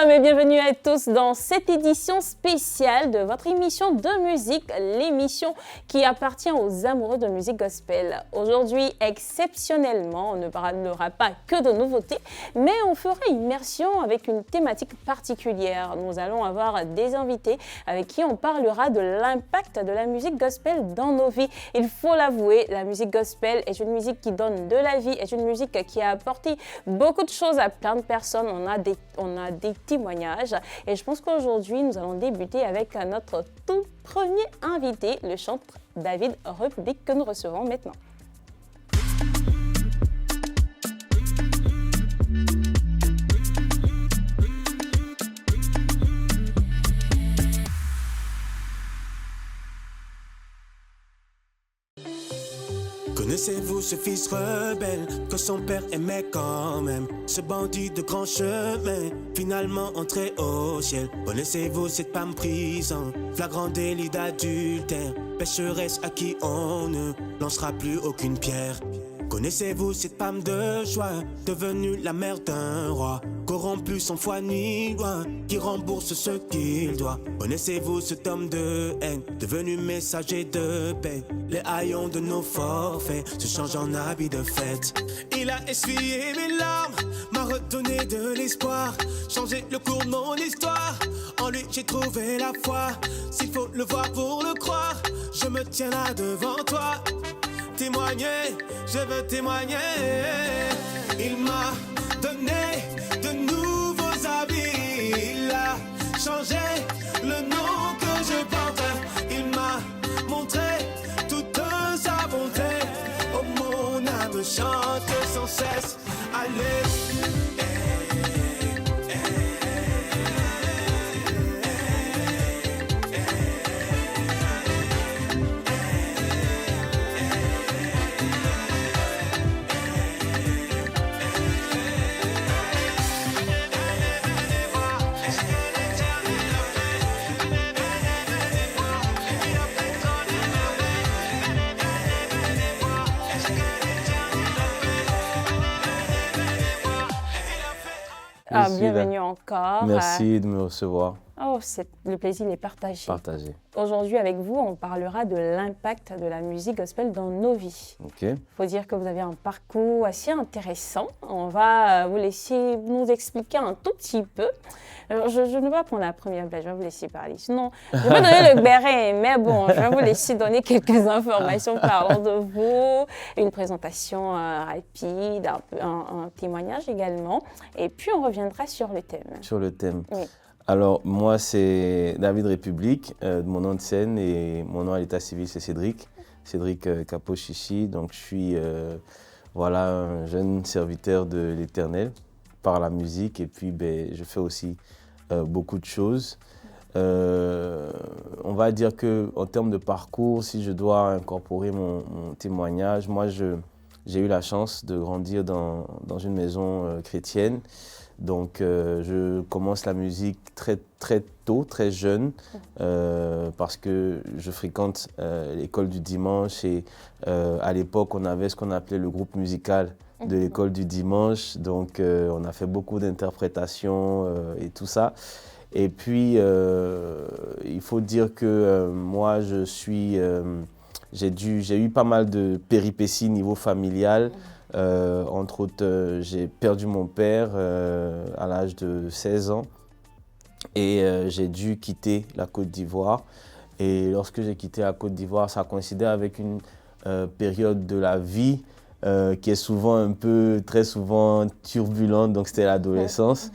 Shalom et bienvenue à tous dans cette édition spéciale de votre émission de musique, l'émission qui appartient aux amoureux de musique gospel. Aujourd'hui, exceptionnellement, on ne parlera pas que de nouveautés, mais on fera immersion avec une thématique particulière. Nous allons avoir des invités avec qui on parlera de l'impact de la musique gospel dans nos vies. Il faut l'avouer, la musique gospel est une musique qui donne de la vie, est une musique qui a apporté beaucoup de choses à plein de personnes. On a des témoignages et je pense qu'aujourd'hui nous allons débuter avec notre tout premier invité, le chanteur David Republic que nous recevons maintenant. Connaissez-vous ce fils rebelle que son père aimait quand même? Ce bandit de grand chemin, finalement entré au ciel. Connaissez-vous cette femme prison, flagrant délit d'adultère, pécheresse à qui on ne lancera plus aucune pierre? Connaissez-vous cette femme de joie, devenue la mère d'un roi, corrompu sans foi ni loi, qui rembourse ce qu'il doit? Connaissez-vous cet homme de haine, devenu messager de paix? Les haillons de nos forfaits se changent en habits de fête. Il a essuyé mes larmes, m'a redonné de l'espoir, changé le cours de mon histoire. En lui j'ai trouvé la foi, s'il faut le voir pour le croire, je me tiens là devant toi. Témoigner, je veux témoigner. Il m'a donné de nouveaux habits, il a changé le nom que je porte. Il m'a montré toute sa bonté. Oh, mon âme chante sans cesse. Allez. Bienvenue encore. Merci de me recevoir. Oh, le plaisir est partagé. Aujourd'hui, avec vous, on parlera de l'impact de la musique gospel dans nos vies. Il faut dire que vous avez un parcours assez intéressant. On va vous laisser nous expliquer un tout petit peu. Alors, je ne vais pas prendre la première place, je vais vous laisser parler. Sinon, je vais donner le béret, mais bon, je vais vous laisser donner quelques informations parlant de vous, une présentation rapide, un témoignage également. Et puis, on reviendra sur le thème. Sur le thème. Oui. Alors, moi, c'est David Republic, mon nom de scène, et mon nom à l'état civil, c'est Cédric Capochichi. Donc, je suis un jeune serviteur de l'Éternel par la musique, et puis je fais aussi beaucoup de choses. On va dire qu'en termes de parcours, si je dois incorporer mon témoignage, moi, j'ai eu la chance de grandir dans une maison chrétienne. Donc, je commence la musique très tôt, très jeune, parce que je fréquente l'école du dimanche et à l'époque, on avait ce qu'on appelait le groupe musical de l'école du dimanche. Donc, on a fait beaucoup d'interprétations et tout ça. Et puis, il faut dire que moi, j'ai eu pas mal de péripéties niveau familial. Entre autres, j'ai perdu mon père à l'âge de 16 ans et j'ai dû quitter la Côte d'Ivoire. Et lorsque j'ai quitté la Côte d'Ivoire, ça coïncidait avec une période de la vie qui est très souvent turbulente, donc c'était l'adolescence.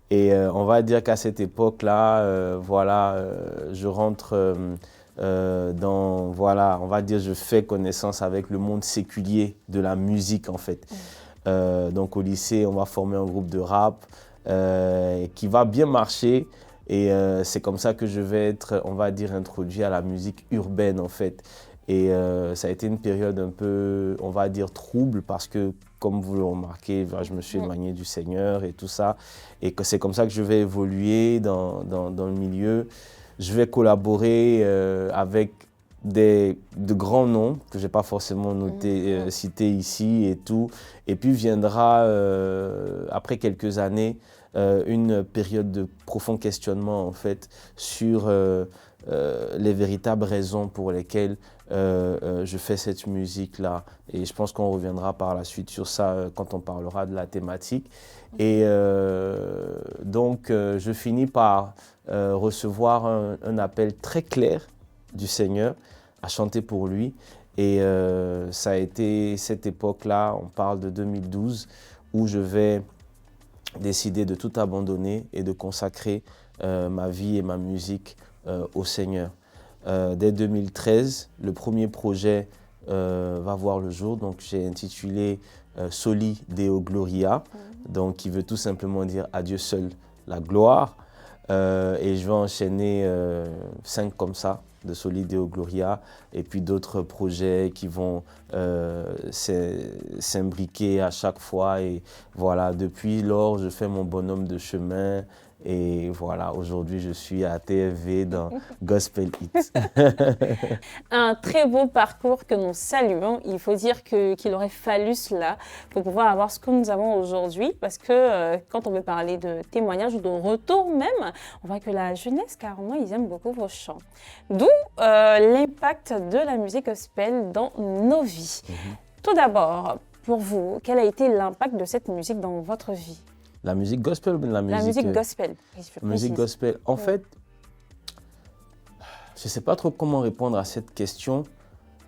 Et on va dire qu'à cette époque-là, je rentre on va dire, je fais connaissance avec le monde séculier de la musique en fait. Donc au lycée, on va former un groupe de rap qui va bien marcher et c'est comme ça que je vais être, on va dire, introduit à la musique urbaine en fait. Et ça a été une période un peu, on va dire, trouble parce que, comme vous le remarquez, je me suis éloigné du Seigneur et tout ça. Et que c'est comme ça que je vais évoluer dans le milieu. Je vais collaborer avec de grands noms que je n'ai pas forcément cités ici et tout. Et puis viendra, après quelques années, une période de profond questionnement en fait sur les véritables raisons pour lesquelles je fais cette musique-là. Et je pense qu'on reviendra par la suite sur ça quand on parlera de la thématique. Et donc, je finis par recevoir un appel très clair du Seigneur à chanter pour lui. Et ça a été cette époque-là, on parle de 2012, où je vais décider de tout abandonner et de consacrer ma vie et ma musique au Seigneur. Dès 2013, le premier projet va voir le jour, donc j'ai intitulé Soli Deo Gloria, donc qui veut tout simplement dire à Dieu seul la gloire. Et je vais enchaîner 5 comme ça, de Soli Deo Gloria, et puis d'autres projets qui vont s'imbriquer à chaque fois. Et voilà, depuis lors, je fais mon bonhomme de chemin. Et voilà, aujourd'hui, je suis à TFV dans Gospel Hits. Un très beau parcours que nous saluons. Il faut dire qu'il aurait fallu cela pour pouvoir avoir ce que nous avons aujourd'hui. Parce que quand on veut parler de témoignages ou de retour même, on voit que la jeunesse, carrément, ils aiment beaucoup vos chants. D'où l'impact de la musique gospel dans nos vies. Tout d'abord, pour vous, quel a été l'impact de cette musique dans votre vie? La musique gospel ou la musique gospel. Musique gospel. En fait, je ne sais pas trop comment répondre à cette question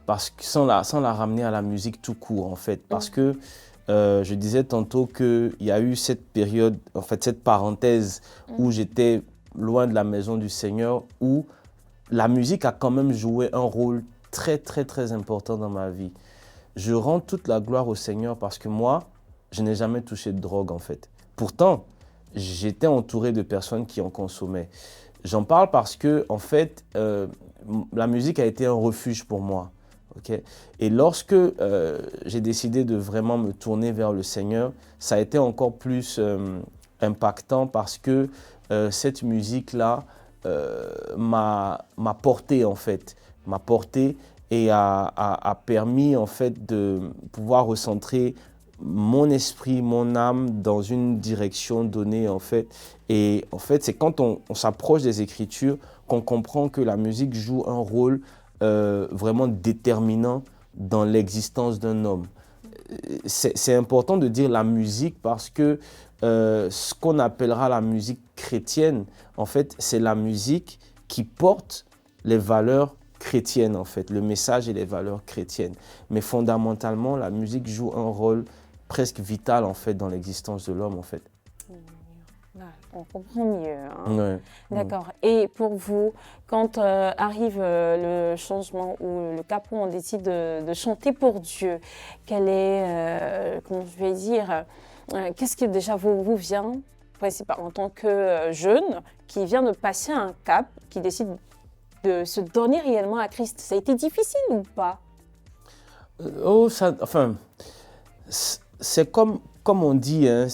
parce que sans la ramener à la musique tout court, en fait. Parce que je disais tantôt qu'il y a eu cette période, en fait, cette parenthèse où j'étais loin de la maison du Seigneur, où la musique a quand même joué un rôle très, très, très important dans ma vie. Je rends toute la gloire au Seigneur parce que moi, je n'ai jamais touché de drogue, en fait. Pourtant, j'étais entouré de personnes qui en consommaient. J'en parle parce que, en fait, la musique a été un refuge pour moi. Okay? Et lorsque j'ai décidé de vraiment me tourner vers le Seigneur, ça a été encore plus impactant parce que cette musique-là m'a porté, en fait. M'a porté et a permis, en fait, de pouvoir recentrer mon esprit, mon âme dans une direction donnée, en fait. Et en fait, c'est quand on s'approche des Écritures qu'on comprend que la musique joue un rôle vraiment déterminant dans l'existence d'un homme. C'est important de dire la musique parce que ce qu'on appellera la musique chrétienne, en fait, c'est la musique qui porte les valeurs chrétiennes, en fait, le message et les valeurs chrétiennes. Mais fondamentalement, la musique joue un rôle presque vital, en fait, dans l'existence de l'homme, en fait. On comprend mieux. Hein. Ouais. D'accord. Et pour vous, quand arrive le changement ou le cap où on décide de chanter pour Dieu, quel est, comment je vais dire, qu'est-ce qui déjà vous vient, en tant que jeune, qui vient de passer un cap, qui décide de se donner réellement à Christ? Ça a été difficile ou pas? C'est comme on dit, hein,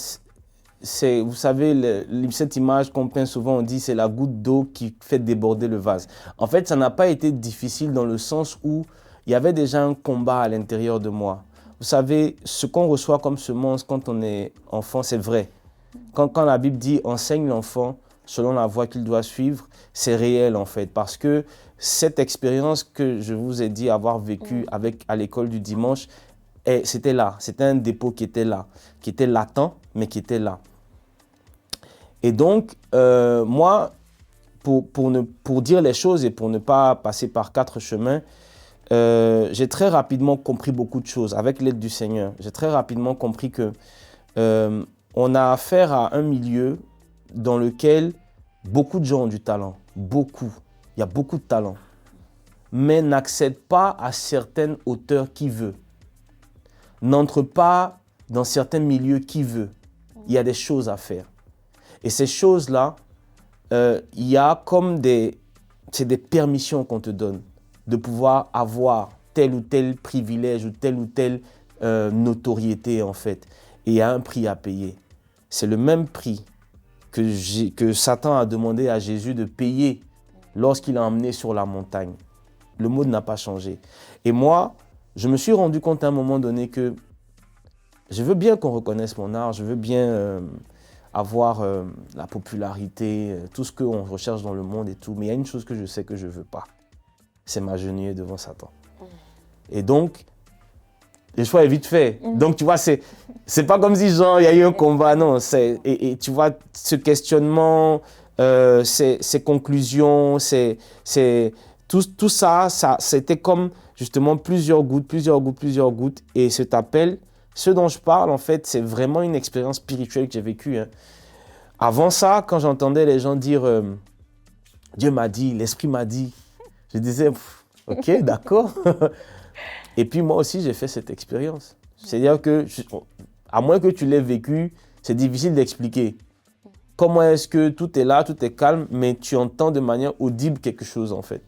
vous savez, cette image qu'on peint souvent, on dit c'est la goutte d'eau qui fait déborder le vase. En fait, ça n'a pas été difficile dans le sens où il y avait déjà un combat à l'intérieur de moi. Vous savez, ce qu'on reçoit comme semence quand on est enfant, c'est vrai. Quand la Bible dit « enseigne l'enfant selon la voie qu'il doit suivre », c'est réel en fait. Parce que cette expérience que je vous ai dit avoir vécue à l'école du dimanche, c'était là. C'était un dépôt qui était là, qui était latent, mais qui était là. Et donc, moi, pour dire les choses et pour ne pas passer par 4 chemins, j'ai très rapidement compris beaucoup de choses avec l'aide du Seigneur. J'ai très rapidement compris que on a affaire à un milieu dans lequel beaucoup de gens ont du talent. Beaucoup. Il y a beaucoup de talent. Mais n'accèdent pas à certaines hauteurs qui veut. N'entre pas dans certains milieux qui veut. Il y a des choses à faire. Et ces choses-là, il y a comme c'est des permissions qu'on te donne de pouvoir avoir tel ou tel privilège ou telle notoriété en fait. Et il y a un prix à payer. C'est le même prix que Satan a demandé à Jésus de payer lorsqu'il l'a emmené sur la montagne. le mode n'a pas changé. Et moi, je me suis rendu compte à un moment donné que je veux bien qu'on reconnaisse mon art, je veux bien avoir la popularité, tout ce qu'on recherche dans le monde et tout, mais il y a une chose que je sais que je ne veux pas, c'est m'agenouiller devant Satan. Et donc, le choix est vite fait. Donc, tu vois, c'est pas comme si, genre, il y a eu un combat, non. Et tu vois, ce questionnement, ces conclusions, tout ça, c'était comme, justement, plusieurs gouttes. Et cet appel, ce dont je parle, en fait, c'est vraiment une expérience spirituelle que j'ai vécue. Hein. Avant ça, quand j'entendais les gens dire « Dieu m'a dit, l'Esprit m'a dit », je disais « Ok, d'accord ». Et puis moi aussi, j'ai fait cette expérience. C'est-à-dire que, à moins que tu l'aies vécu, c'est difficile d'expliquer. Comment est-ce que tout est là, tout est calme, mais tu entends de manière audible quelque chose, en fait.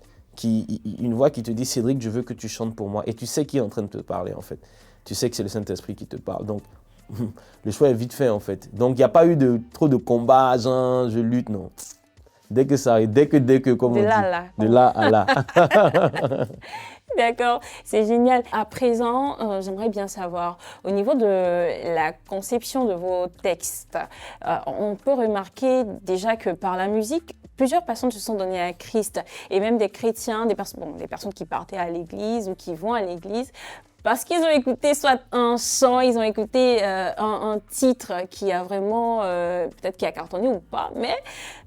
Une voix qui te dit « Cédric, je veux que tu chantes pour moi ». Et tu sais qui est en train de te parler, en fait. Tu sais que c'est le Saint-Esprit qui te parle. Donc, le choix est vite fait, en fait. Donc, il n'y a pas eu trop de combats, genre, je lutte, non. Dès que ça arrive, dès que, comme on dit. De là à là. D'accord, c'est génial. À présent, j'aimerais bien savoir, au niveau de la conception de vos textes, on peut remarquer déjà que par la musique, plusieurs personnes se sont données à Christ, et même des chrétiens, des personnes qui partaient à l'église ou qui vont à l'église, parce qu'ils ont écouté soit un chant, ils ont écouté un titre qui a vraiment, peut-être qui a cartonné ou pas, mais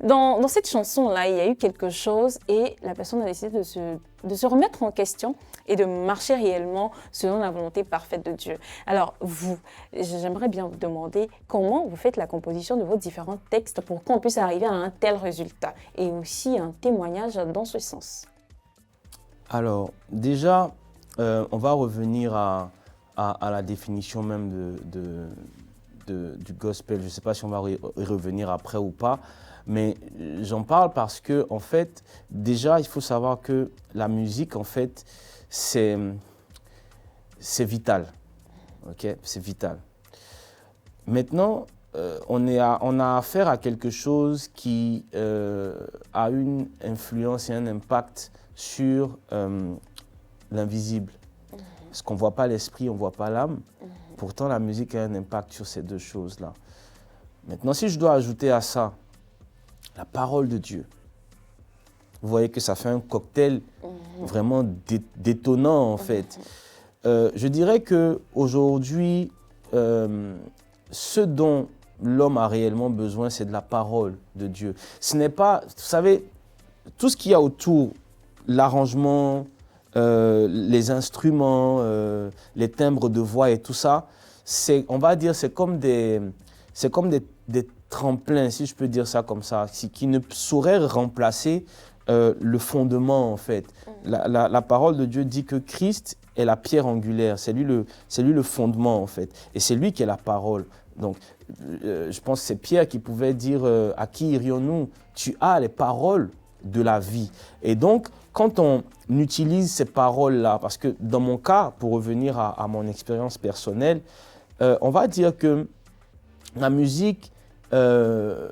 dans cette chanson-là, il y a eu quelque chose et la personne a décidé de se remettre en question et de marcher réellement selon la volonté parfaite de Dieu. Alors vous, j'aimerais bien vous demander comment vous faites la composition de vos différents textes pour qu'on puisse arriver à un tel résultat et aussi un témoignage dans ce sens. Alors, déjà, on va revenir à la définition même du gospel. Je ne sais pas si on va y revenir après ou pas, mais j'en parle parce que, en fait, déjà, il faut savoir que la musique, en fait, c'est vital. Ok, c'est vital. Maintenant, on a affaire à quelque chose qui a une influence et un impact sur l'invisible. Parce qu'on ne voit pas l'esprit, on ne voit pas l'âme. Pourtant, la musique a un impact sur ces deux choses-là. Maintenant, si je dois ajouter à ça la parole de Dieu, vous voyez que ça fait un cocktail vraiment détonnant, en fait. Je dirais qu'aujourd'hui, ce dont l'homme a réellement besoin, c'est de la parole de Dieu. Ce n'est pas, vous savez, tout ce qu'il y a autour, l'arrangement, les instruments, les timbres de voix et tout ça, on va dire, c'est comme des tremplins, si je peux dire ça comme ça, qui ne sauraient remplacer le fondement, en fait. La parole de Dieu dit que Christ est la pierre angulaire, c'est lui le fondement, en fait. Et c'est lui qui est la parole. Donc, je pense que c'est Pierre qui pouvait dire à qui irions-nous? Tu as les paroles de la vie. Et donc, quand on utilise ces paroles-là, parce que dans mon cas, pour revenir à mon expérience personnelle, on va dire que la musique va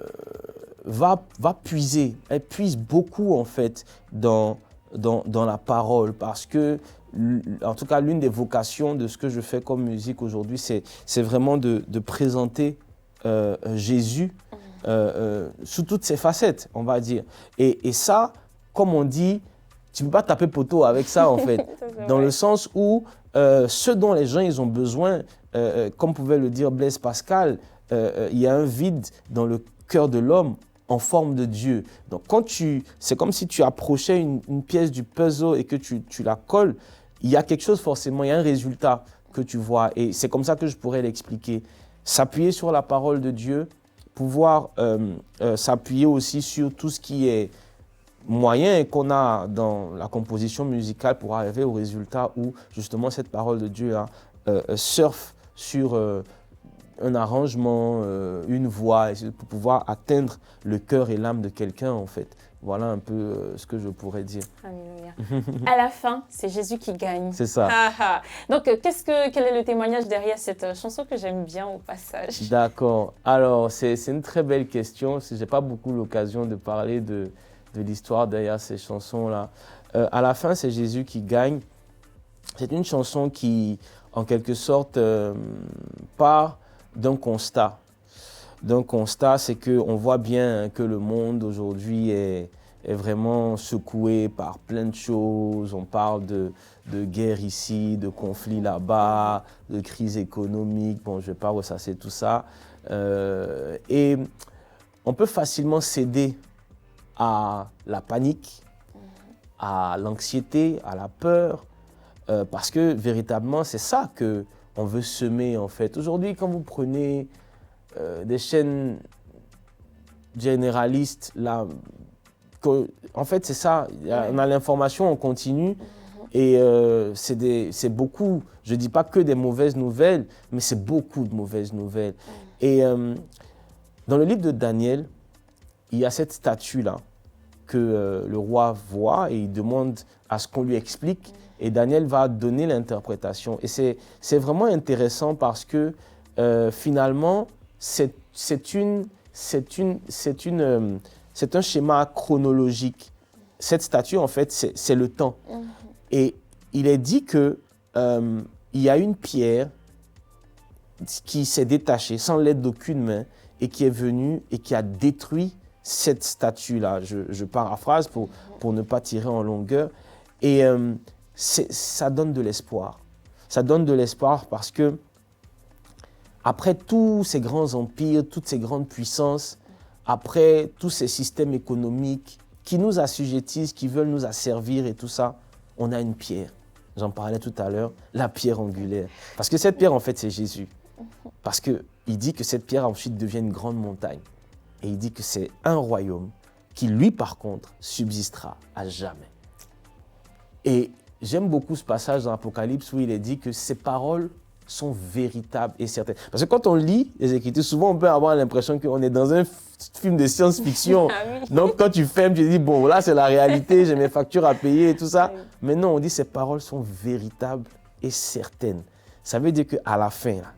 puiser, elle puise beaucoup en fait dans la parole, parce que, en tout cas, l'une des vocations de ce que je fais comme musique aujourd'hui, c'est vraiment de présenter Jésus sous toutes ses facettes, on va dire. Et ça, comme on dit, tu ne peux pas taper poteau avec ça, en fait. Dans le sens où ce dont les gens ils ont besoin, comme pouvait le dire Blaise Pascal, il y a un vide dans le cœur de l'homme en forme de Dieu. Donc, c'est comme si tu approchais une pièce du puzzle et que tu la colles, il y a quelque chose forcément, il y a un résultat que tu vois. Et c'est comme ça que je pourrais l'expliquer. S'appuyer sur la parole de Dieu, pouvoir s'appuyer aussi sur tout ce qui est moyen qu'on a dans la composition musicale pour arriver au résultat où justement cette parole de Dieu surfe sur un arrangement, une voix, pour pouvoir atteindre le cœur et l'âme de quelqu'un, en fait. Voilà un peu ce que je pourrais dire. Alléluia. À la fin, c'est Jésus qui gagne. C'est ça. Donc, quel est le témoignage derrière cette chanson que j'aime bien au passage? D'accord. Alors, c'est une très belle question. Je n'ai pas beaucoup l'occasion de parler de l'histoire derrière ces chansons-là. À la fin, c'est Jésus qui gagne. C'est une chanson qui, en quelque sorte, part d'un constat. D'un constat, c'est qu'on voit bien que le monde aujourd'hui est vraiment secoué par plein de choses. On parle de guerre ici, de conflits là-bas, de crise économique. Bon, je ne vais pas ressasser tout ça. Et on peut facilement céder à la panique, à l'anxiété, à la peur, parce que véritablement, c'est ça qu'on veut semer en fait. Aujourd'hui, quand vous prenez des chaînes généralistes, là, en fait, c'est ça. On a l'information en continu et c'est beaucoup, je ne dis pas que des mauvaises nouvelles, mais c'est beaucoup de mauvaises nouvelles. Et dans le livre de Daniel, il y a cette statue-là que le roi voit et il demande à ce qu'on lui explique. Et Daniel va donner l'interprétation. Et c'est vraiment intéressant parce que finalement, c'est un schéma chronologique. Cette statue, en fait, c'est le temps. Et il est dit qu'il y a une pierre qui s'est détachée sans l'aide d'aucune main et qui est venue et qui a détruit cette statue-là. Je paraphrase pour ne pas tirer en longueur. Et ça donne de l'espoir. Ça donne de l'espoir parce que après tous ces grands empires, toutes ces grandes puissances, après tous ces systèmes économiques qui nous assujettissent, qui veulent nous asservir et tout ça, on a une pierre. J'en parlais tout à l'heure, la pierre angulaire. Parce que cette pierre, en fait, c'est Jésus. Parce qu'il dit que cette pierre ensuite devient une grande montagne. Et il dit que c'est un royaume qui, lui, par contre, subsistera à jamais. Et j'aime beaucoup ce passage dans l'Apocalypse où il est dit que ces paroles sont véritables et certaines. Parce que quand on lit les Écritures, souvent on peut avoir l'impression qu'on est dans un film de science-fiction. Ah oui. Donc quand tu fermes, tu te dis, bon, là c'est la réalité, j'ai mes factures à payer et tout ça. Oui. Mais non, on dit ces paroles sont véritables et certaines. Ça veut dire qu'à la fin, là,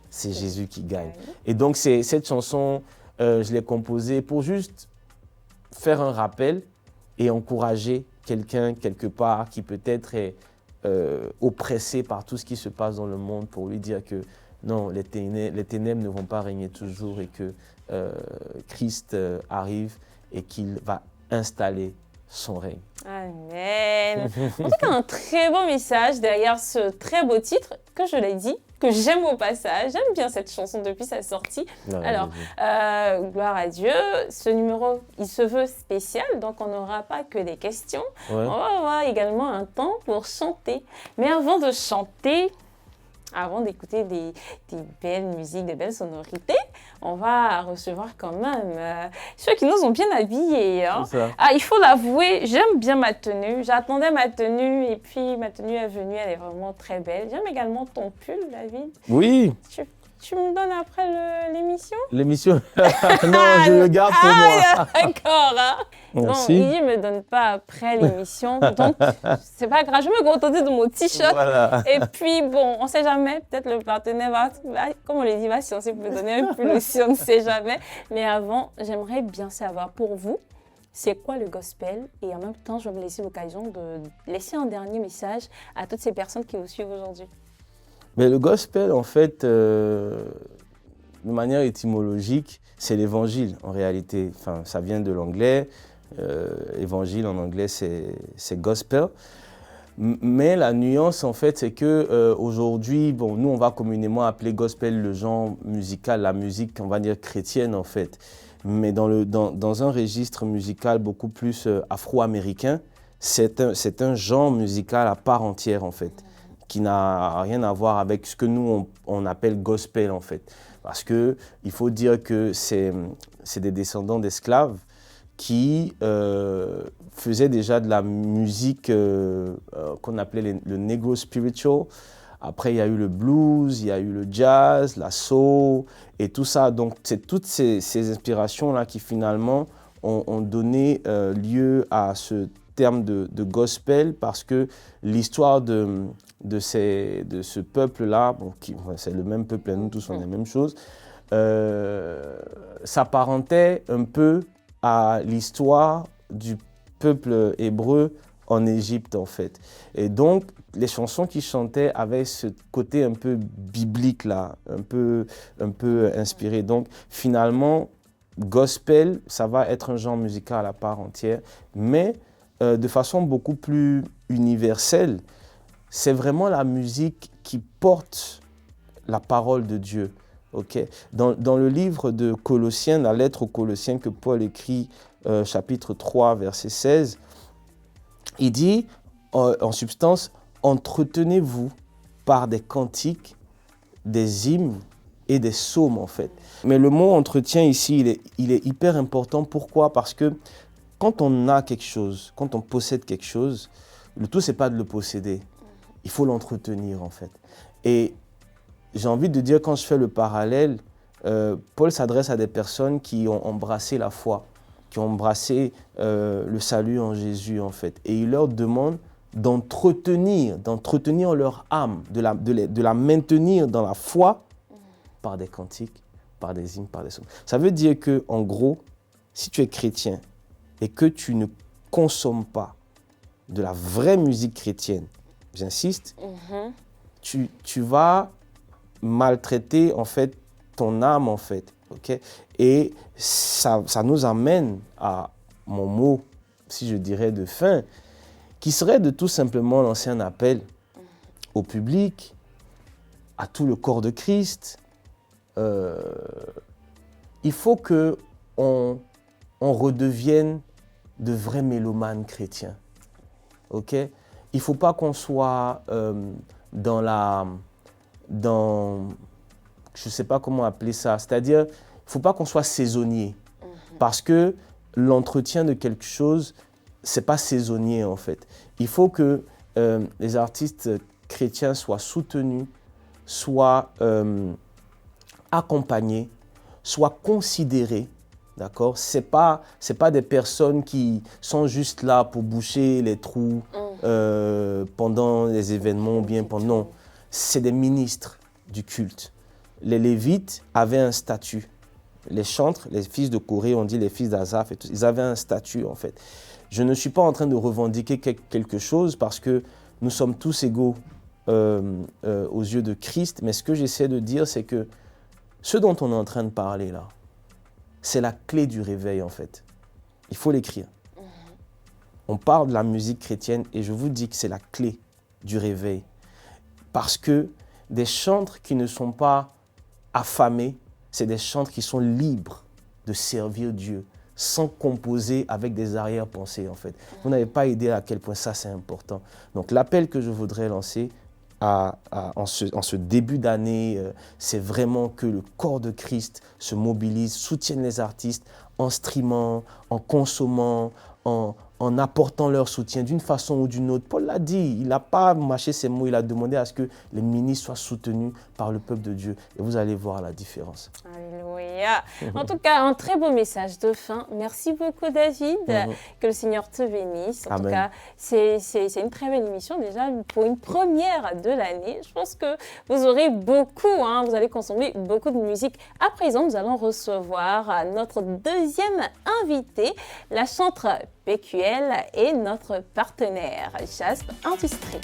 c'est Jésus qui gagne. Oui. Et donc cette chanson, je l'ai composée pour juste faire un rappel et encourager quelqu'un quelque part qui peut-être est oppressé par tout ce qui se passe dans le monde pour lui dire que non, les ténèbres ne vont pas régner toujours et que Christ arrive et qu'il va installer son règne. Amen. En tout cas, un très beau message derrière ce très beau titre que je l'ai dit, que j'aime au passage. J'aime bien cette chanson depuis sa sortie. Non, alors, gloire à Dieu. Ce numéro, il se veut spécial, donc on n'aura pas que des questions. Ouais. On va avoir également un temps pour chanter. Mais avant de chanter, avant d'écouter des belles musiques, des belles sonorités, on va recevoir quand même ceux qui nous ont bien habillés. Hein. Ah, il faut l'avouer, j'aime bien ma tenue. J'attendais ma tenue et puis ma tenue est venue, elle est vraiment très belle. J'aime également ton pull, David. Oui. Tu me donnes après l'émission? L'émission? Non, je le garde pour moi. D'accord. Hein. Merci. Bon, il ne me donne pas après l'émission, donc c'est pas grave. Je vais me contenter de mon t-shirt. Voilà. Et puis, bon, on ne sait jamais. Peut-être le partenaire va, comme on l'a dit, va se lancer pour me donner un pull aussi, on ne sait jamais. Mais avant, j'aimerais bien savoir pour vous, c'est quoi le gospel? Et en même temps, je vais me laisser l'occasion de laisser un dernier message à toutes ces personnes qui vous suivent aujourd'hui. Mais le gospel, en fait, de manière étymologique, c'est l'évangile en réalité. Enfin, ça vient de l'anglais. Évangile en anglais, c'est gospel. Mais la nuance, en fait, c'est que aujourd'hui, bon, nous, on va communément appeler gospel le genre musical, la musique, on va dire chrétienne, en fait. Mais dans un registre musical beaucoup plus afro-américain, c'est un genre musical à part entière, en fait, qui n'a rien à voir avec ce que nous, on appelle gospel, en fait. Parce qu'il faut dire que c'est des descendants d'esclaves qui faisaient déjà de la musique qu'on appelait le negro spiritual. Après, il y a eu le blues, il y a eu le jazz, la soul et tout ça. Donc, c'est toutes ces inspirations-là qui, finalement, ont donné lieu à ce terme de gospel parce que l'histoire de ce peuple-là, bon, c'est le même peuple, nous tous on est la même chose, s'apparentait un peu à l'histoire du peuple hébreu en Égypte, en fait. Et donc, les chansons qu'il chantait avaient ce côté un peu biblique, là, un peu inspiré. Donc, finalement, gospel, ça va être un genre musical à part entière, mais de façon beaucoup plus universelle, c'est vraiment la musique qui porte la parole de Dieu. Okay? Dans le livre de Colossiens, la lettre aux Colossiens que Paul écrit, chapitre 3, verset 16, il dit, en substance, « Entretenez-vous par des cantiques, des hymnes et des psaumes, en fait. » Mais le mot « entretien » ici, il est hyper important. Pourquoi? Parce que quand on a quelque chose, quand on possède quelque chose, le tout, ce n'est pas de le posséder. Il faut l'entretenir, en fait. Et j'ai envie de dire, quand je fais le parallèle, Paul s'adresse à des personnes qui ont embrassé la foi, qui ont embrassé le salut en Jésus, en fait. Et il leur demande d'entretenir leur âme, de la maintenir dans la foi par des cantiques, par des hymnes, par des psaumes. Ça veut dire que, en gros, si tu es chrétien et que tu ne consommes pas de la vraie musique chrétienne, j'insiste, tu vas maltraiter, en fait, ton âme, en fait. Okay? Et ça nous amène à mon mot, si je dirais, de fin, qui serait de tout simplement lancer un appel au public, à tout le corps de Christ. Il faut qu'on redevienne de vrais mélomanes chrétiens. Okay? Il ne faut pas qu'on soit dans je ne sais pas comment appeler ça, c'est-à-dire, il ne faut pas qu'on soit saisonnier, parce que l'entretien de quelque chose, ce n'est pas saisonnier en fait. Il faut que les artistes chrétiens soient soutenus, soient accompagnés, soient considérés. D'accord? C'est pas des personnes qui sont juste là pour boucher les trous pendant les événements ou bien pendant... Non, c'est des ministres du culte. Les Lévites avaient un statut. Les chantres, les fils de Corée, on dit les fils d'Asaph, ils avaient un statut en fait. Je ne suis pas en train de revendiquer quelque chose parce que nous sommes tous égaux aux yeux de Christ, mais ce que j'essaie de dire, c'est que ce dont on est en train de parler là, c'est la clé du réveil en fait. Il faut l'écrire. On parle de la musique chrétienne et je vous dis que c'est la clé du réveil. Parce que des chantres qui ne sont pas affamés, c'est des chantres qui sont libres de servir Dieu, sans composer avec des arrière-pensées en fait. Vous n'avez pas idée à quel point ça c'est important. Donc l'appel que je voudrais lancer en ce début d'année, c'est vraiment que le corps de Christ se mobilise, soutienne les artistes en streamant, en consommant, en apportant leur soutien d'une façon ou d'une autre. Paul l'a dit, il n'a pas mâché ses mots, il a demandé à ce que les ministres soient soutenus par le peuple de Dieu. Et vous allez voir la différence. Alléluia. En tout cas, un très beau message de fin. Merci beaucoup, David. Que le Seigneur te bénisse. En tout cas, c'est une très belle émission déjà pour une première de l'année. Je pense que vous aurez beaucoup, vous allez consommer beaucoup de musique. À présent, nous allons recevoir notre deuxième invité, la chanteuse PQL et notre partenaire Jasp Industrie.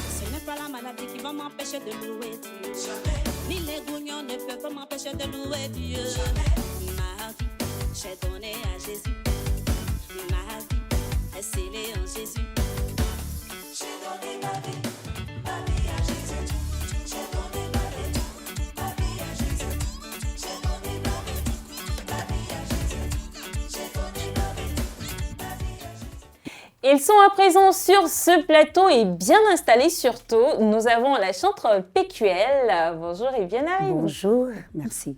Ce n'est pas la maladie qui va m'empêcher de louer Dieu. Jamais. Ni les gougnons ne peuvent pas m'empêcher de louer Dieu. Jamais. Ma vie, j'ai donné à Jésus. Ma vie est scellée en Jésus. J'ai donné ma vie à Jésus. J'ai donné ma vie à Jésus. J'ai donné ma vie à Jésus. J'ai donné ma vie. Ils sont à présent sur ce plateau et bien installés surtout. Nous avons la chanteuse PQL. Bonjour et bienvenue. Bonjour, merci.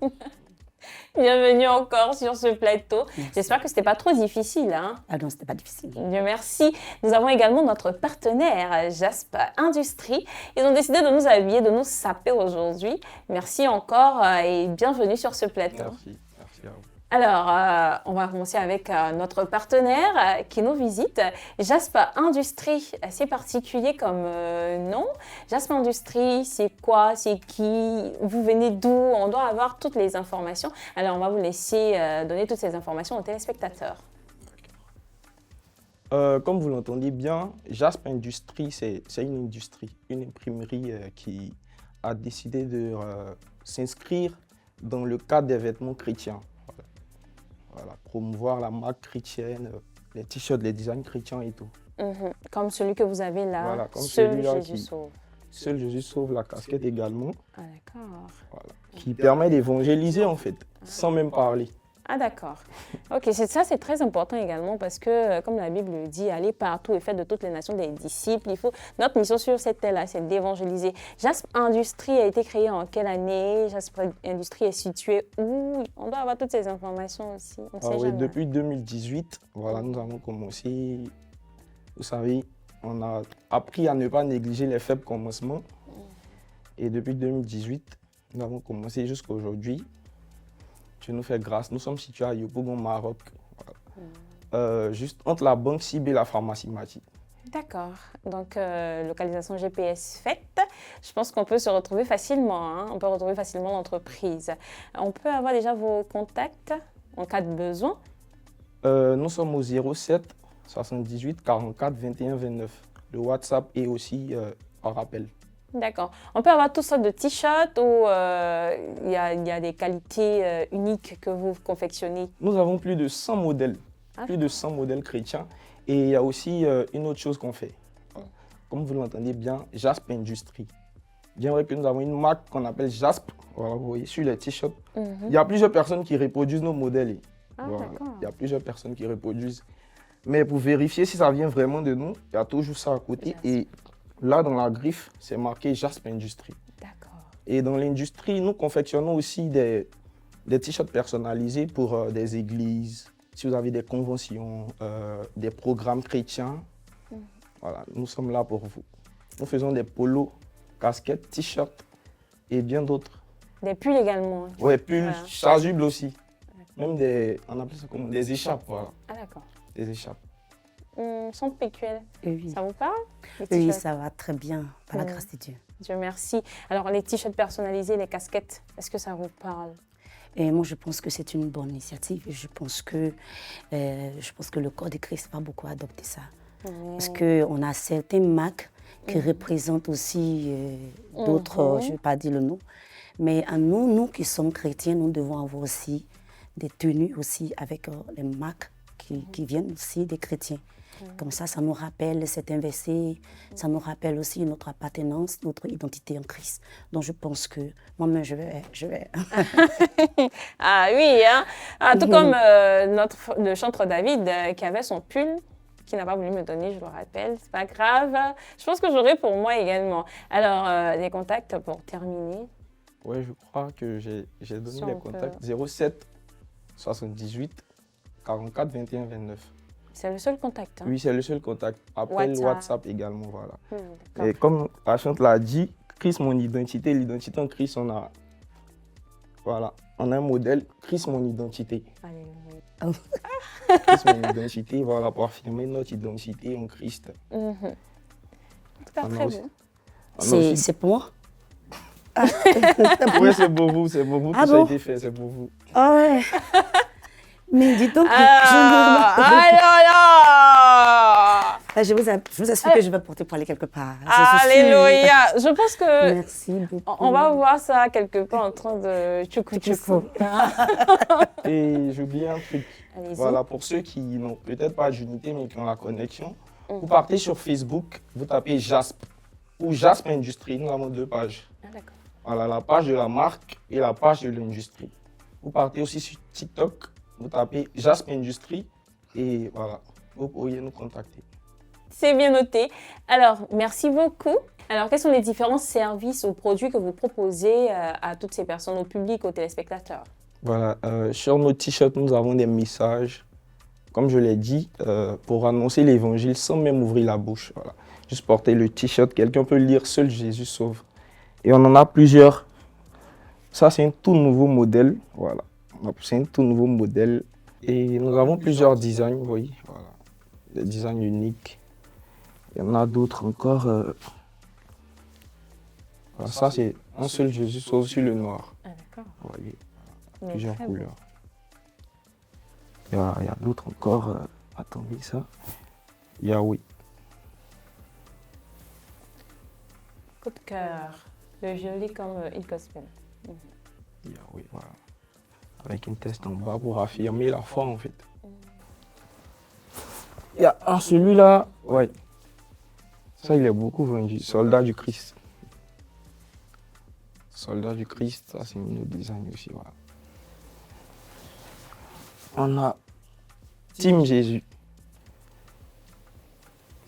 Bienvenue encore sur ce plateau. J'espère que ce n'était pas trop difficile. Ah non, ce n'était pas difficile. Dieu merci. Nous avons également notre partenaire Jasp Industrie. Ils ont décidé de nous habiller, de nous saper aujourd'hui. Merci encore et bienvenue sur ce plateau. Merci à vous. Alors, on va commencer avec notre partenaire qui nous visite, Jasp Industrie. C'est particulier comme nom. Jasp Industrie, c'est quoi? C'est qui? Vous venez d'où? On doit avoir toutes les informations. Alors, on va vous laisser donner toutes ces informations aux téléspectateurs. Comme vous l'entendez bien, Jasp Industrie, c'est une industrie, une imprimerie qui a décidé de s'inscrire dans le cadre des vêtements chrétiens. Voilà, promouvoir la marque chrétienne, les t-shirts, les designs chrétiens et tout. Comme celui que vous avez là, Voilà, comme Seul celui-là Jésus qui- sauve. Seul Jésus sauve, la casquette également, Ah d'accord. voilà, qui permet d'évangéliser en fait, sans même parler. Ah d'accord. Ok, ça c'est très important également parce que, comme la Bible le dit, allez partout et faites de toutes les nations des disciples. Notre mission sur cette terre-là, c'est d'évangéliser. Jasp Industrie a été créé en quelle année? Jasp Industrie est situé où? On doit avoir toutes ces informations aussi. On ne sait Oui, jamais. depuis 2018, voilà, nous avons commencé, vous savez, on a appris à ne pas négliger les faibles commencements. Et depuis 2018, nous avons commencé jusqu'à aujourd'hui. Dieu nous fait grâce. Nous sommes situés à Yopougon, Maroc, voilà. Juste entre la banque CIB et la pharmacie Mati. D'accord. Donc, localisation GPS faite. Je pense qu'on peut se retrouver facilement. Hein. On peut retrouver facilement l'entreprise. On peut avoir déjà vos contacts en cas de besoin. Nous sommes au 07 78 44 21 29. Le WhatsApp est aussi par appel. D'accord. On peut avoir toutes sortes de t-shirts ou il y a des qualités uniques que vous confectionnez. Nous avons plus de 100 modèles, Ah, plus de 100 modèles chrétiens. Et il y a aussi une autre chose qu'on fait. Comme vous l'entendez bien, Jasp Industrie. Bien vrai que nous avons une marque qu'on appelle Jasp, voilà, vous voyez, sur les t-shirts. Il y a plusieurs personnes qui reproduisent nos modèles. Ah, Voilà. d'accord. Il y a plusieurs personnes qui reproduisent. Mais pour vérifier si ça vient vraiment de nous, il y a toujours ça à côté. Jasp. Et là, dans la griffe, c'est marqué Jasp Industrie. D'accord. Et dans l'industrie, nous confectionnons aussi des t-shirts personnalisés pour des églises, si vous avez des conventions, des programmes chrétiens. Voilà, nous sommes là pour vous. Nous faisons des polos, casquettes, t-shirts et bien d'autres. Des pulls également. Ouais, pulls, Voilà. chasubles aussi. Même on appelle ça comme des écharpes, voilà, Ah d'accord. des écharpes. Sans PQL. Oui, Ça vous parle les oui, t-shirts? ça va très bien, par la Mm. grâce de Dieu. Dieu merci. Alors les t-shirts personnalisés, les casquettes, est-ce que ça vous parle? Et moi, je pense que c'est une bonne initiative. Et je pense que le corps de Christ va beaucoup adopter ça. Parce qu'on a certaines marques qui représentent aussi d'autres, je ne vais pas dire le nom. Mais à nous qui sommes chrétiens, nous devons avoir aussi des tenues aussi avec les marques qui viennent aussi des chrétiens. Comme ça nous rappelle cet versets, ça nous rappelle aussi notre appartenance, notre identité en Christ. Donc je pense que moi-même, je vais. Ah oui, hein. Tout comme le chanteur David qui avait son pull, qui n'a pas voulu me donner, je le rappelle, c'est pas grave. Je pense que j'aurai pour moi également. Alors, les contacts pour terminer. Ouais, je crois que j'ai donné Si les on peut. contacts 07 78 44 21 29. C'est le seul contact. Hein. Oui, c'est le seul contact. Appel, WhatsApp. WhatsApp également, voilà. D'accord. Et comme la chante l'a dit, Christ mon identité, l'identité en Christ, on a un modèle, Christ mon identité. Alléluia. Christ mon identité, voilà, pour affirmer notre identité en Christ. En tout cas, On a très aussi- bon. on a aussi- C'est pour moi? Oui, c'est pour vous, Ah tout ça a bon? été fait, c'est pour vous. Ah ouais. Mais dis donc, je vous assure que je vais porter pour aller quelque part. Je suis sûre. Alléluia. Je pense que Merci beaucoup. on va voir ça quelque part en train de tchoukou-tchoukou. Et j'oublie un truc. Allez-y. Voilà, pour ceux qui n'ont peut-être pas d'unité mais qui ont la connexion, vous partez sur Facebook, vous tapez Jasp ou Jasp Industrie. Nous avons deux pages. Ah, d'accord. Voilà, la page de la marque et la page de l'industrie. Vous partez aussi sur TikTok, vous tapez Jasp Industrie et voilà, vous pourriez nous contacter. C'est bien noté. Alors, merci beaucoup. Alors, quels sont les différents services ou produits que vous proposez à toutes ces personnes, au public, aux téléspectateurs? Voilà, sur nos t-shirts, nous avons des messages, comme je l'ai dit, pour annoncer l'évangile sans même ouvrir la bouche. Voilà. Juste porter le t-shirt, quelqu'un peut lire « Seul Jésus sauve ». Et on en a plusieurs. Ça, c'est un tout nouveau modèle. Voilà, c'est un tout nouveau modèle. Et nous avons plusieurs designs, oui. Voilà. Des designs uniques. Il y en a d'autres encore. Voilà, ça, c'est un seul Jésus sauve sur le noir. Ah, d'accord. Vous voyez, Mais plusieurs très couleurs. Il y a d'autres encore. Attendez ça. Yahweh. Coup de cœur, le joli comme hit gospel. Yahweh, voilà. Avec une test en bas pour affirmer la foi, en fait. Il y a celui-là, ouais. Ça, il est beaucoup vendu. Soldat du Christ. Soldat du Christ, ça, c'est une autre design aussi, voilà. On a Team Jésus.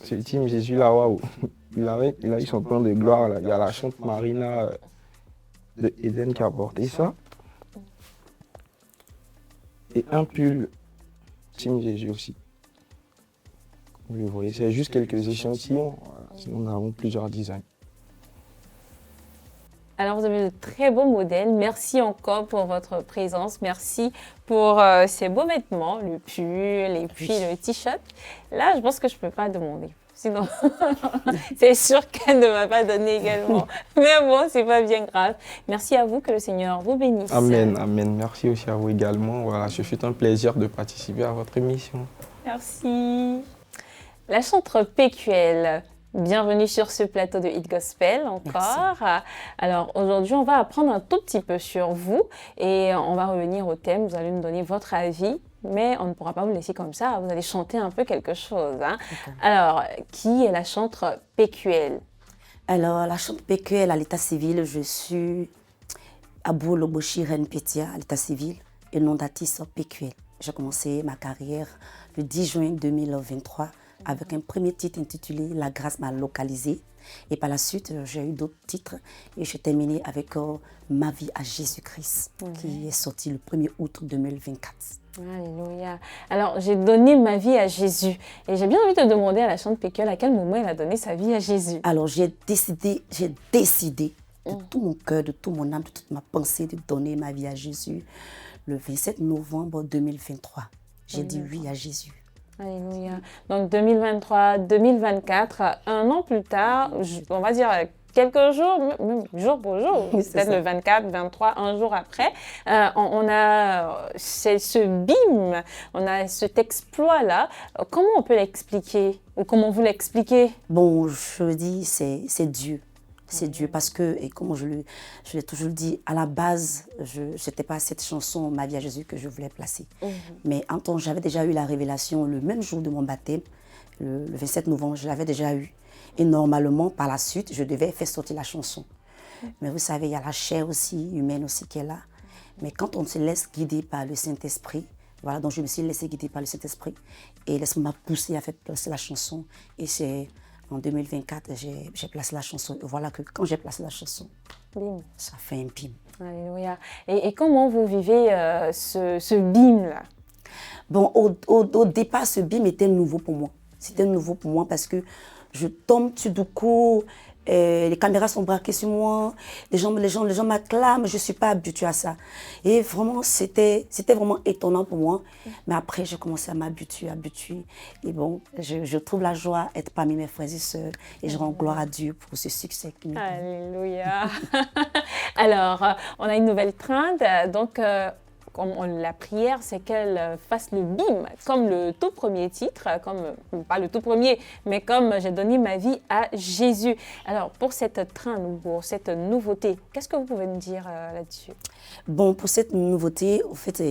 C'est le Team Jésus là, waouh. Il a eu son plan de gloire là. Il y a la chante Marina de Eden qui a porté ça. Et un pull Team Jésus aussi. Vous voyez, c'est juste quelques échantillons. Voilà. Sinon, nous avons plusieurs designs. Alors, vous avez de très beaux modèles. Merci encore pour votre présence. Merci pour ces beaux vêtements, le pull et puis le t-shirt. Là, je pense que je ne peux pas demander. Sinon, c'est sûr qu'elle ne m'a pas donné également. Mais bon, c'est pas bien grave. Merci à vous, que le Seigneur vous bénisse. Amen, amen. Merci aussi à vous également. Voilà, ce fut un plaisir de participer à votre émission. Merci. La chanteuse PQL, bienvenue sur ce plateau de Hit Gospel encore. Merci. Alors aujourd'hui, on va apprendre un tout petit peu sur vous et on va revenir au thème. Vous allez nous donner votre avis, mais on ne pourra pas vous laisser comme ça. Vous allez chanter un peu quelque chose. Hein. Alors, qui est la chanteuse PQL? Alors, la chanteuse PQL à l'état civil, je suis Abou Loboshi Ren Petia à l'état civil et nom d'artiste PQL. J'ai commencé ma carrière le 10 juin 2023 avec un premier titre intitulé « La grâce m'a localisé ». Et par la suite, j'ai eu d'autres titres et j'ai terminé avec « Ma vie à Jésus-Christ » qui est sorti le 1er août 2024. Alléluia. Alors, j'ai donné ma vie à Jésus. Et j'ai bien envie de demander à la chanteuse PQL à quel moment elle a donné sa vie à Jésus. Alors, j'ai décidé de tout mon cœur, de toute mon âme, de toute ma pensée de donner ma vie à Jésus le 27 novembre 2023. J'ai dit oui à Jésus. Alléluia. Donc 2023, 2024, un an plus tard, on va dire quelques jours, même jour pour jour, peut-être le 24, 23, un jour après, on a ce bim, on a cet exploit-là. Comment on peut l'expliquer ou comment vous l'expliquez? Bon, je dis c'est Dieu. C'est Dieu parce que, et comme je l'ai toujours dit, à la base, ce n'était pas cette chanson « Ma vie à Jésus » que je voulais placer. Mais en temps, j'avais déjà eu la révélation le même jour de mon baptême, le 27 novembre, je l'avais déjà eu. Et normalement, par la suite, je devais faire sortir la chanson. Mais vous savez, il y a la chair aussi, humaine aussi qui est là. Mais quand on se laisse guider par le Saint-Esprit, voilà, donc je me suis laissée guider par le Saint-Esprit et laisse-moi pousser à faire placer la chanson. Et c'est en 2024, j'ai placé la chanson. Et voilà que quand j'ai placé la chanson, ça fait un bim. Alléluia. Et comment vous vivez ce bim-là? Bon, au départ, ce bim était nouveau pour moi. C'était nouveau pour moi parce que je tombe tout du coup, les caméras sont braquées sur moi, les gens m'acclament, je ne suis pas habituée à ça. Et vraiment, c'était vraiment étonnant pour moi. Mais après, j'ai commencé à m'habituer. Et bon, je trouve la joie d'être parmi mes frères et sœurs. Et je rends gloire à Dieu pour ce succès. Alléluia. Alors, on a une nouvelle trend, donc... la prière, c'est qu'elle fasse le bim, comme le tout premier titre, pas le tout premier, mais comme j'ai donné ma vie à Jésus. Alors, pour cette trend, pour cette nouveauté, qu'est-ce que vous pouvez nous dire là-dessus? Bon, pour cette nouveauté, en fait,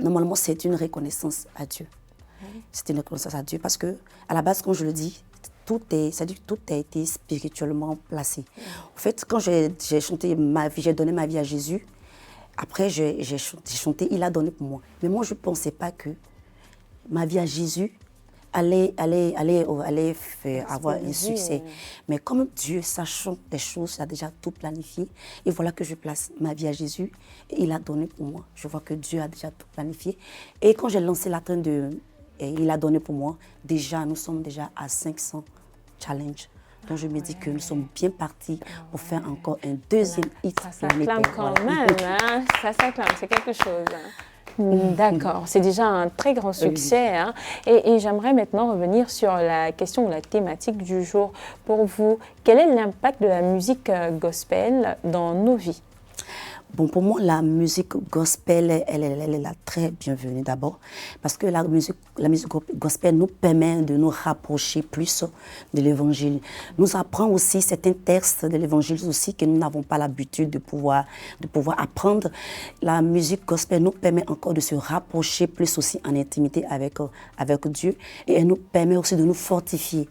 normalement, c'est une reconnaissance à Dieu. C'est une reconnaissance à Dieu parce que, à la base, comme je le dis, tout a été spirituellement placé. En fait, quand j'ai chanté ma vie, j'ai donné ma vie à Jésus. Après, j'ai chanté, il a donné pour moi. Mais moi, je ne pensais pas que ma vie à Jésus allait avoir un succès. Mais comme Dieu, sachant des choses, il a déjà tout planifié. Et voilà que je place ma vie à Jésus. Et il a donné pour moi. Je vois que Dieu a déjà tout planifié. Et quand j'ai lancé la traîne il a donné pour moi, nous sommes déjà à 500 challenges. Donc je me dis que nous sommes bien partis pour faire encore un deuxième hit. Ça s'acclame quand même, hein? Ça s'acclame, c'est quelque chose. Hein? D'accord, c'est déjà un très grand succès. Hein? Et j'aimerais maintenant revenir sur la question ou la thématique du jour. Pour vous, quel est l'impact de la musique gospel dans nos vies? Bon, pour moi, la musique gospel, elle est la très bienvenue d'abord, parce que la musique gospel nous permet de nous rapprocher plus de l'évangile. Nous apprend aussi certains textes de l'évangile aussi que nous n'avons pas l'habitude de pouvoir apprendre. La musique gospel nous permet encore de se rapprocher plus aussi en intimité avec Dieu, et elle nous permet aussi de nous fortifier.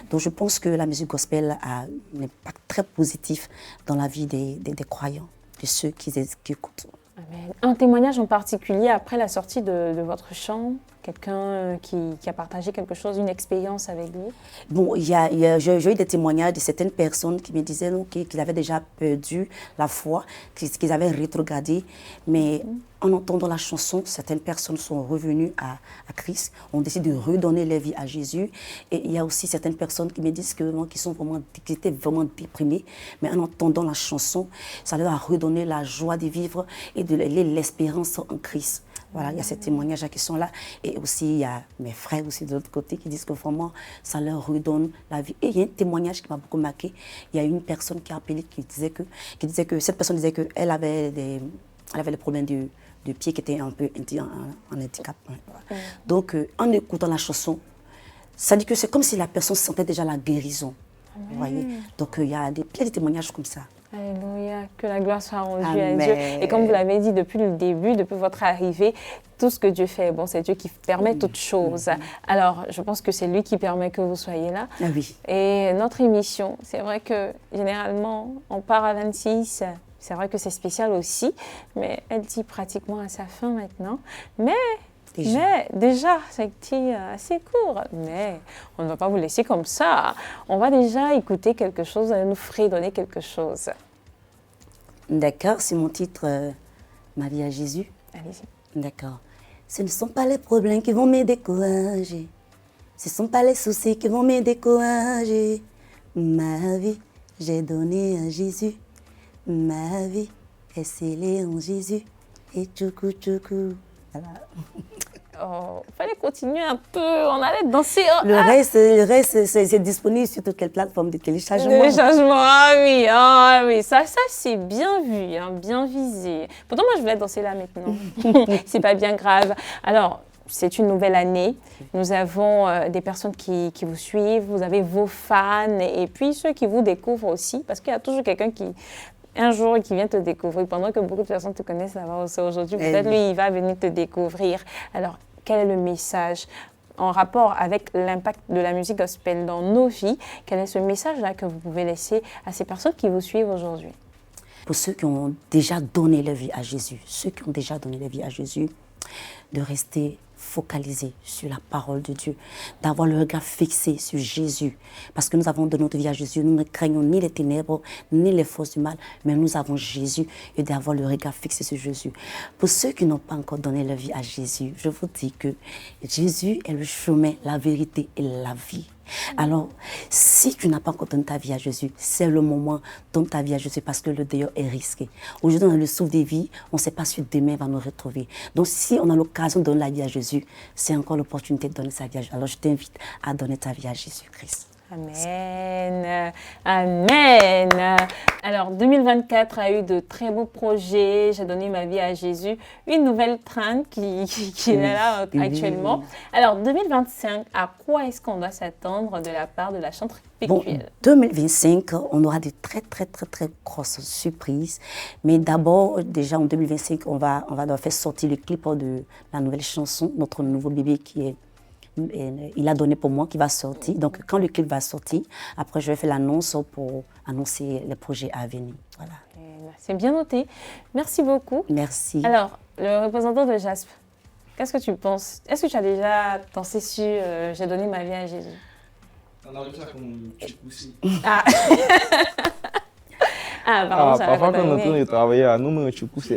Donc je pense que la musique gospel a un impact très positif dans la vie des croyants, de ceux qui écoutent. Amen. Un témoignage en particulier après la sortie de votre chant, quelqu'un qui a partagé quelque chose, une expérience avec vous? Bon, j'ai eu des témoignages de certaines personnes qui me disaient qu'ils avaient déjà perdu la foi, qu'ils avaient rétrogradé, mais en entendant la chanson, certaines personnes sont revenues à Christ, ont décidé de redonner leur vie à Jésus. Et il y a aussi certaines personnes qui me disent qui étaient vraiment déprimées, mais en entendant la chanson, ça leur a redonné la joie de vivre et de l'espérance en Christ. Voilà, il y a ces témoignages qui sont là. Et aussi, il y a mes frères aussi de l'autre côté qui disent que vraiment, ça leur redonne la vie. Et il y a un témoignage qui m'a beaucoup marqué. Il y a une personne qui a appelé, qui disait que cette personne disait qu'elle avait des problèmes de pied qui étaient un peu en handicap. Donc, en écoutant la chanson, ça dit que c'est comme si la personne sentait déjà la guérison. Vous voyez? Donc, il y a des témoignages comme ça. Alléluia, que la gloire soit rendue Amen. à Dieu. Et comme vous l'avez dit depuis le début, depuis votre arrivée, tout ce que Dieu fait, bon, c'est Dieu qui permet toutes choses. Alors, je pense que c'est lui qui permet que vous soyez là. Ah oui. Et notre émission, c'est vrai que généralement, on part à 26. C'est vrai que c'est spécial aussi, mais elle dit pratiquement à sa fin maintenant. Mais déjà, c'est assez court. Mais on ne va pas vous laisser comme ça. On va déjà écouter quelque chose, vous allez nous fredonner quelque chose. D'accord, c'est mon titre, Ma vie à Jésus. Allez-y. D'accord. Ce ne sont pas les problèmes qui vont me décourager. Ce ne sont pas les soucis qui vont me décourager. Ma vie, j'ai donné à Jésus. Ma vie est scellée en Jésus. Et tchoukou tchoukou. Voilà. Oh, fallait continuer un peu, on allait danser. Le reste, c'est disponible sur toutes les plateformes de téléchargement. Ah oui, ça c'est bien vu, hein, bien visé. Pourtant, moi, je voulais danser là maintenant. C'est pas bien grave. Alors, c'est une nouvelle année. Nous avons des personnes qui vous suivent, vous avez vos fans et puis ceux qui vous découvrent aussi, parce qu'il y a toujours quelqu'un un jour qui vient te découvrir, pendant que beaucoup de personnes te connaissent là-bas aussi aujourd'hui, peut-être lui, il va venir te découvrir. Alors, quel est le message en rapport avec l'impact de la musique gospel dans nos vies? Quel est ce message-là que vous pouvez laisser à ces personnes qui vous suivent aujourd'hui? Pour ceux qui ont déjà donné leur vie à Jésus, de rester focalisés sur la parole de Dieu, d'avoir le regard fixé sur Jésus. Parce que nous avons donné notre vie à Jésus, nous ne craignons ni les ténèbres, ni les forces du mal, mais nous avons Jésus et d'avoir le regard fixé sur Jésus. Pour ceux qui n'ont pas encore donné leur vie à Jésus, je vous dis que Jésus est le chemin, la vérité et la vie. Alors, si tu n'as pas encore donné ta vie à Jésus, c'est le moment de donner ta vie à Jésus parce que le dehors est risqué. Aujourd'hui, on a le souffle des vies, on ne sait pas si demain va nous retrouver. Donc, si on a l'occasion de donner la vie à Jésus, c'est encore l'opportunité de donner sa vie à Jésus. Alors, je t'invite à donner ta vie à Jésus-Christ. Amen. Amen. Alors, 2024 a eu de très beaux projets. J'ai donné ma vie à Jésus. Une nouvelle traîne qui est là actuellement. Alors, 2025, à quoi est-ce qu'on doit s'attendre de la part de la chanteuse Pécuelle? Bon, 2025, on aura de très grosses surprises. Mais d'abord, déjà en 2025, on va faire sortir le clip de la nouvelle chanson, notre nouveau bébé il a donné pour moi, qui va sortir. Donc, quand le clip va sortir, après, je vais faire l'annonce pour annoncer les projets à venir. Voilà. C'est bien noté. Merci beaucoup. Merci. Alors, le représentant de Jasp, qu'est-ce que tu penses? Est-ce que tu as déjà dansé sur J'ai donné ma vie à Jésus? On arrive ça comme tu pousses. Pardon, parfois, quand on est en train de travailler à nous, tu pousses.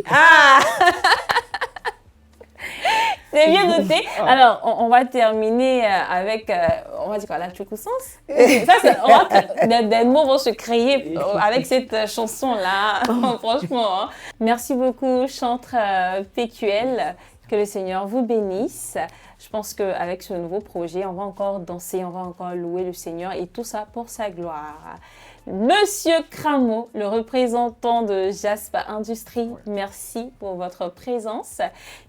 C'est bien noté. Alors, on va terminer avec, on va dire quoi, la choukou-sens. Des mots vont se créer avec cette chanson-là, franchement. Hein. Merci beaucoup, chanteur Pécuelle. Que le Seigneur vous bénisse. Je pense qu'avec ce nouveau projet, on va encore danser, on va encore louer le Seigneur et tout ça pour sa gloire. Monsieur Cramo, le représentant de Jaspa Industries, merci pour votre présence.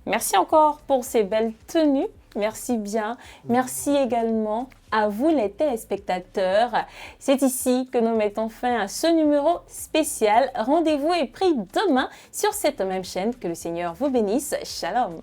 Merci encore pour ces belles tenues. Merci bien. Merci également à vous les téléspectateurs. C'est ici que nous mettons fin à ce numéro spécial. Rendez-vous est pris demain sur cette même chaîne. Que le Seigneur vous bénisse. Shalom.